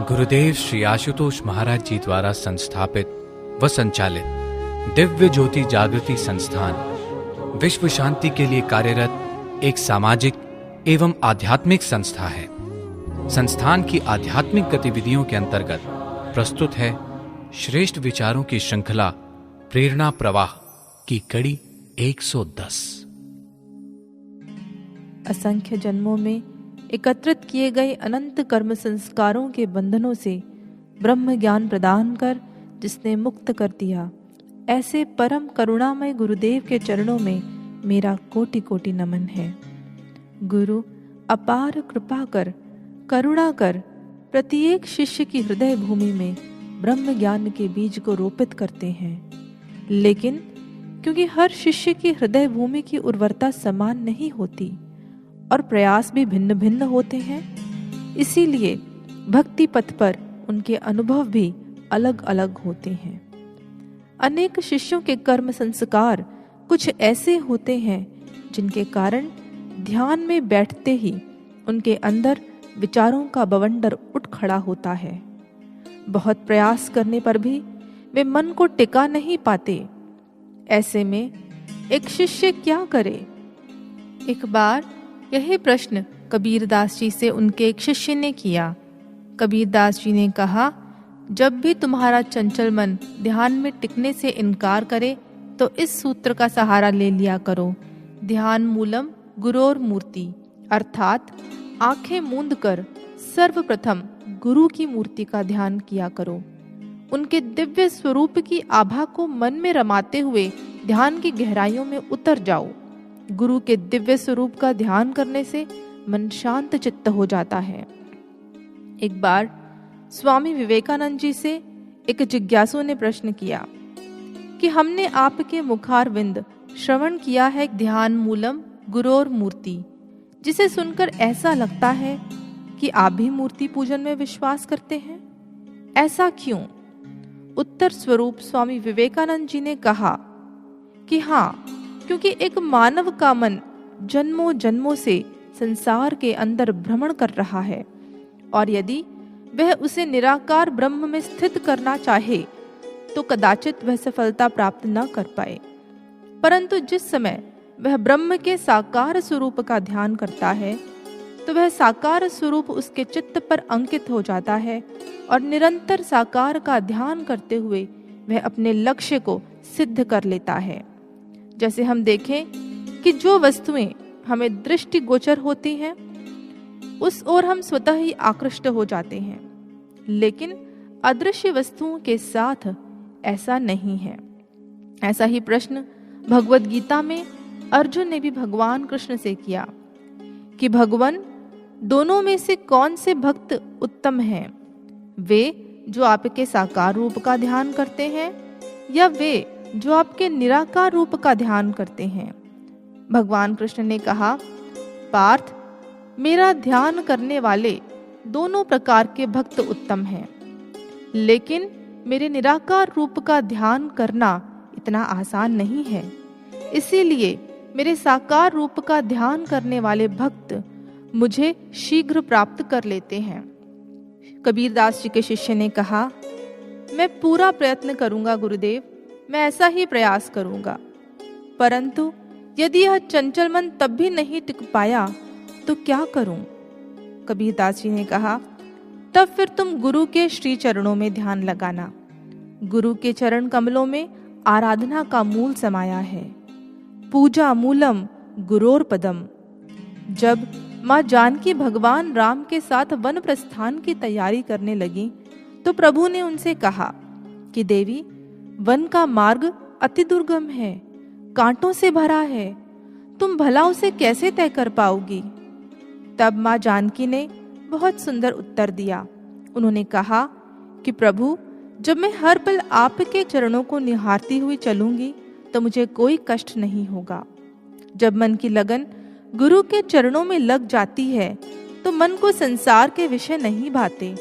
गुरुदेव श्री आशुतोष महाराज जी द्वारा संस्थापित व संचालित दिव्य ज्योति जागृति संस्थान विश्व शांति के लिए कार्यरत एक सामाजिक एवं आध्यात्मिक संस्था है। संस्थान की आध्यात्मिक गतिविधियों के अंतर्गत प्रस्तुत है श्रेष्ठ विचारों की श्रृंखला प्रेरणा प्रवाह की कड़ी 110। असंख्य जन्मों में एकत्रित किए गए अनंत कर्म संस्कारों के बंधनों से ब्रह्म ज्ञान प्रदान कर जिसने मुक्त कर दिया, ऐसे परम करुणामय गुरुदेव के चरणों में मेरा कोटि कोटि नमन है। गुरु अपार कृपा कर, करुणा कर प्रत्येक शिष्य की हृदय भूमि में ब्रह्म ज्ञान के बीज को रोपित करते हैं। लेकिन क्योंकि हर शिष्य की हृदय भूमि की उर्वरता समान नहीं होती और प्रयास भी भिन्न भिन्न होते हैं, इसीलिए भक्ति पथ पर उनके अनुभव भी अलग अलग होते हैं। अनेक शिष्यों के कर्म संस्कार कुछ ऐसे होते हैं जिनके कारण ध्यान में बैठते ही उनके अंदर विचारों का बवंडर उठ खड़ा होता है। बहुत प्रयास करने पर भी वे मन को टिका नहीं पाते। ऐसे में एक शिष्य क्या करे? एक बार यही प्रश्न कबीरदास जी से उनके एक शिष्य ने किया। कबीरदास जी ने कहा, जब भी तुम्हारा चंचल मन ध्यान में टिकने से इनकार करे तो इस सूत्र का सहारा ले लिया करो। ध्यान मूलम गुरोर मूर्ति, अर्थात आंखें मूंद कर सर्वप्रथम गुरु की मूर्ति का ध्यान किया करो। उनके दिव्य स्वरूप की आभा को मन में रमाते हुए ध्यान की गहराइयों में उतर जाओ। गुरु के दिव्य स्वरूप का ध्यान करने से मन शांत चित्त हो जाता है। एक बार स्वामी विवेकानंद जी से एक जिज्ञासु ने प्रश्न किया कि हमने आपके मुखारविंद श्रवण किया है ध्यान मूलम गुरोर मूर्ति, जिसे सुनकर ऐसा लगता है कि आप भी मूर्ति पूजन में विश्वास करते हैं। ऐसा क्यों? उत्तर स्वरूप स्वामी विवेकानंद जी ने कहा कि हाँ, क्योंकि एक मानव का मन जन्मों जन्मों से संसार के अंदर भ्रमण कर रहा है और यदि वह उसे निराकार ब्रह्म में स्थित करना चाहे तो कदाचित वह सफलता प्राप्त न कर पाए। परंतु जिस समय वह ब्रह्म के साकार स्वरूप का ध्यान करता है तो वह साकार स्वरूप उसके चित्त पर अंकित हो जाता है और निरंतर साकार का ध्यान करते हुए वह अपने लक्ष्य को सिद्ध कर लेता है। जैसे हम देखें कि जो वस्तुएं हमें दृष्टि गोचर होती हैं उस ओर हम स्वतः ही आकृष्ट हो जाते हैं, लेकिन अदृश्य वस्तुओं के साथ ऐसा नहीं है। ऐसा ही प्रश्न भगवद गीता में अर्जुन ने भी भगवान कृष्ण से किया कि भगवान, दोनों में से कौन से भक्त उत्तम हैं? वे जो आपके साकार रूप का ध्यान करते हैं या वे जो आपके निराकार रूप का ध्यान करते हैं? भगवान कृष्ण ने कहा, पार्थ, मेरा ध्यान करने वाले दोनों प्रकार के भक्त उत्तम हैं, लेकिन मेरे निराकार रूप का ध्यान करना इतना आसान नहीं है। इसीलिए मेरे साकार रूप का ध्यान करने वाले भक्त मुझे शीघ्र प्राप्त कर लेते हैं। कबीरदास जी के शिष्य ने कहा, मैं पूरा प्रयत्न करूंगा गुरुदेव, मैं ऐसा ही प्रयास करूंगा, परंतु यदि यह चंचल मन तब भी नहीं टिक पाया तो क्या करूं? कबीरदास जी ने कहा, तब फिर तुम गुरु के श्री चरणों में ध्यान लगाना। गुरु के चरण कमलों में आराधना का मूल समाया है। पूजा मूलम गुरोर पदम। जब माँ जानकी भगवान राम के साथ वन प्रस्थान की तैयारी करने लगी तो प्रभु ने उनसे कहा कि देवी, वन का मार्ग अति दुर्गम है, कांटों से भरा है, तुम भला उसे कैसे तय कर पाओगी? तब माँ जानकी ने बहुत सुंदर उत्तर दिया। उन्होंने कहा कि प्रभु, जब मैं हर पल आपके चरणों को निहारती हुई चलूंगी तो मुझे कोई कष्ट नहीं होगा। जब मन की लगन गुरु के चरणों में लग जाती है तो मन को संसार के विषय नहीं भाते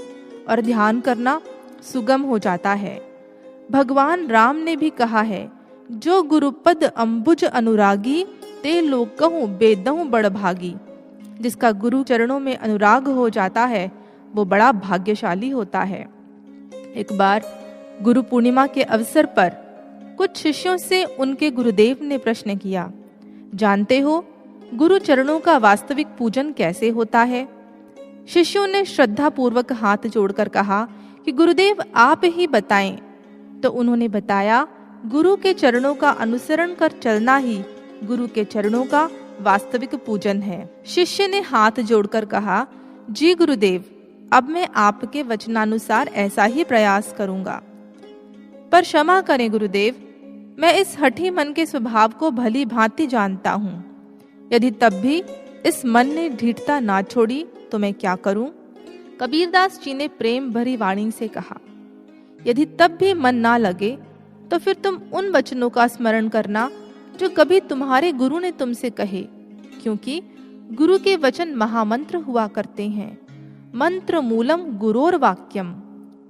और ध्यान करना सुगम हो जाता है। भगवान राम ने भी कहा है, जो गुरुपद अंबुज अनुरागी ते लोकहु बेदहु बड़ भागी। जिसका गुरु चरणों में अनुराग हो जाता है वो बड़ा भाग्यशाली होता है। एक बार गुरु पूर्णिमा के अवसर पर कुछ शिष्यों से उनके गुरुदेव ने प्रश्न किया, जानते हो गुरु चरणों का वास्तविक पूजन कैसे होता है? शिष्यों ने श्रद्धा पूर्वक हाथ जोड़कर कहा कि गुरुदेव आप ही बताएं। तो उन्होंने बताया, गुरु के चरणों का अनुसरण कर चलना ही गुरु के चरणों का वास्तविक पूजन है। शिष्य ने हाथ जोड़कर कहा, जी गुरुदेव, अब मैं आपके वचनानुसार ऐसा ही प्रयास करूंगा। पर क्षमा करें गुरुदेव, मैं इस हठी मन के स्वभाव को भली भांति जानता हूँ। यदि तब भी इस मन ने ढीठता ना छोड़ी तो मैं क्या करूं? कबीरदास जी ने प्रेम भरी वाणी से कहा, यदि तब भी मन ना लगे तो फिर तुम उन वचनों का स्मरण करना जो कभी तुम्हारे गुरु ने तुमसे कहे, क्योंकि गुरु के वचन महामंत्र हुआ करते हैं। मंत्र मूलम गुरोर वाक्यम।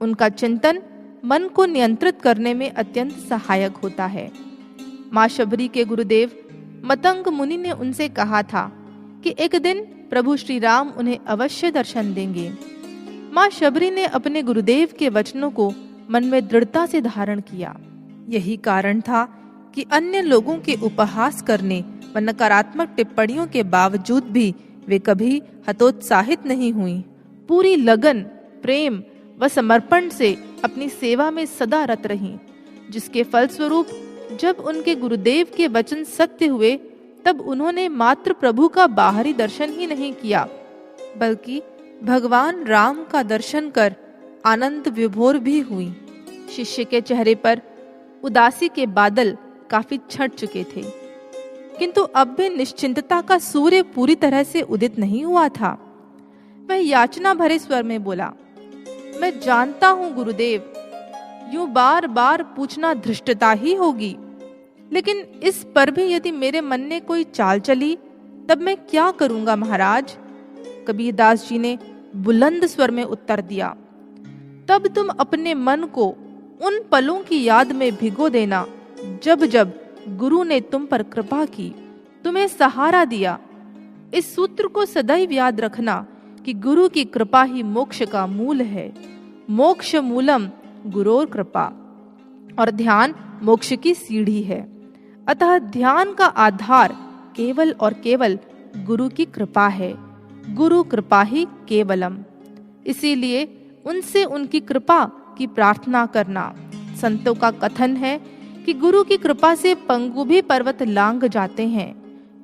उनका चिंतन मन को नियंत्रित करने में अत्यंत सहायक होता है। माँ शबरी के गुरुदेव मतंग मुनि ने उनसे कहा था कि एक दिन प्रभु श्री राम उन्हें अवश्य दर्शन देंगे। माँ शबरी ने अपने गुरुदेव के वचनों को मन में दृढ़ता से धारण किया। यही कारण था कि अन्य लोगों के उपहास करने व नकारात्मक टिप्पणियों के बावजूद भी वे कभी हतोत्साहित नहीं हुई। पूरी लगन, प्रेम व समर्पण से अपनी सेवा में सदा रत रहीं, जिसके फलस्वरूप जब उनके गुरुदेव के वचन सत्य हुए तब उन्होंने मात्र प्रभु का बाहरी दर्शन ही नहीं किया, बल्कि भगवान राम का दर्शन कर आनंद विभोर भी हुई। शिष्य के चेहरे पर उदासी के बादल काफी छट चुके थे, किंतु अब भी निश्चिंतता का सूर्य पूरी तरह से उदित नहीं हुआ था। वह याचना भरे स्वर में बोला, मैं जानता हूं गुरुदेव, यूं बार बार पूछना धृष्टता ही होगी, लेकिन इस पर भी यदि मेरे मन ने कोई चाल चली तब मैं क्या करूंगा महाराज? कबीरदास जी ने बुलंद स्वर में उत्तर दिया, तब तुम अपने मन को उन पलों की याद में भिगो देना जब जब गुरु ने तुम पर कृपा की, तुम्हें सहारा दिया। इस सूत्र को सदैव याद रखना कि गुरु की कृपा ही मोक्ष का मूल है। मोक्ष मूलम गुरोर कृपा। और ध्यान मोक्ष की सीढ़ी है। अतः ध्यान का आधार केवल और केवल गुरु की कृपा है। गुरु कृपा ही केवलम। इसीलिए उनसे उनकी कृपा की प्रार्थना करना। संतों का कथन है कि गुरु की कृपा से पंगु भी पर्वत लांघ जाते हैं,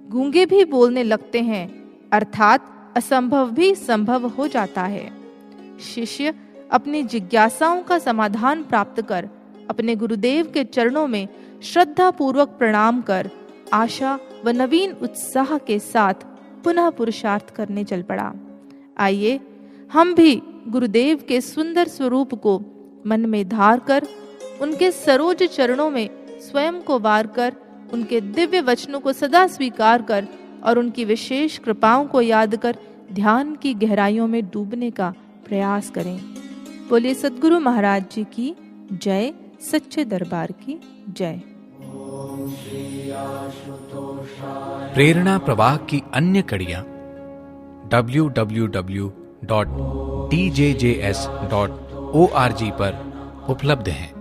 गूंगे भी बोलने लगते हैं, अर्थात असंभव भी संभव हो जाता है। शिष्य अपनी जिज्ञासाओं का समाधान प्राप्त कर अपने गुरुदेव के चरणों में श्रद्धा पूर्वक प्रणाम कर आशा व नवीन उत्साह के साथ पुनः पुरुषार्थ करने चल पड़ा। आइए हम भी गुरुदेव के सुंदर स्वरूप को मन में धार कर उनके सरोज चरणों में स्वयं को वार कर उनके दिव्य वचनों को सदा स्वीकार कर और उनकी विशेष कृपाओं को याद कर ध्यान की गहराइयों में डूबने का प्रयास करें। बोलिए सद्गुरु महाराज जी की जय, सच्चे दरबार की जय। प्रेरणा प्रवाह की अन्य कड़ियाँ www.tjjs.org पर उपलब्ध हैं।